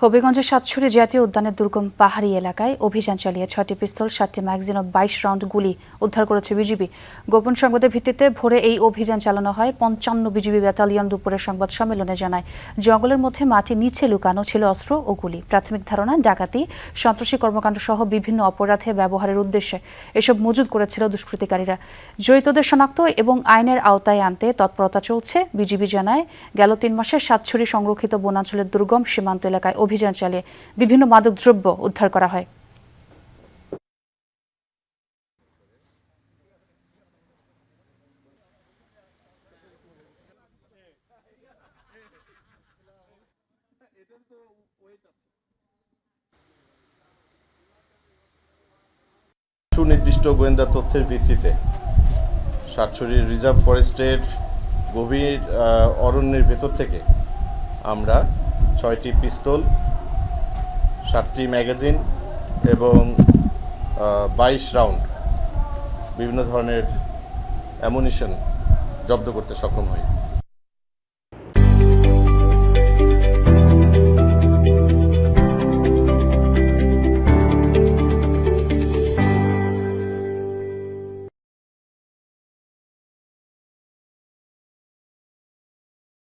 হবিগঞ্জের সাতছড়ি জাতীয় উদ্যানের দুর্গম পাহাড়ি এলাকায় অভিযান চালিয়ে 6টি পিস্তল, 7টি ম্যাগাজিন ও 22 রাউন্ড গুলি উদ্ধার করেছে বিজিবি। গোপন সংবাদের ভিত্তিতে ভোরে এই অভিযান চালানো হয়। 55 বিজিবি ব্যাটালিয়ন দুপুরের সংবাদ সম্মেলনে জানায়, জঙ্গলের মধ্যে মাটির নিচে লুকানো ছিল অস্ত্র ও গুলি। প্রাথমিক ধারণা, ডাকাতি, সন্ত্রাসী কর্মকাণ্ড সহ বিভিন্ন অপরাধে ব্যবহারের উদ্দেশ্যে এসব মজুদ করেছিল দুষ্কৃতিকারীরা। জড়িতদের শনাক্ত এবং আইনের আওতায় আনতে তৎপরতা চলছে। বিজিবি জানায়, গেল 3 মাসে সাতছড়ি সংরক্ষিত বনাঞ্চলের দুর্গম সীমান্ত এলাকায় অভিযান চালিয়ে বিভিন্ন মাদকদ্রব্য উদ্ধার করা হয়। সুনির্দিষ্ট গোয়েন্দা তথ্যের ভিত্তিতে সাতছড়ি রিজার্ভ ফরেস্টের গভীর অরণ্যের ভেতর থেকে আমরা 6টি পিস্তল, 7টি ম্যাগাজিন এবং 22 রাউন্ড বিভিন্ন ধরনের অ্যামুনিশন জব্দ করতে সক্ষম হই।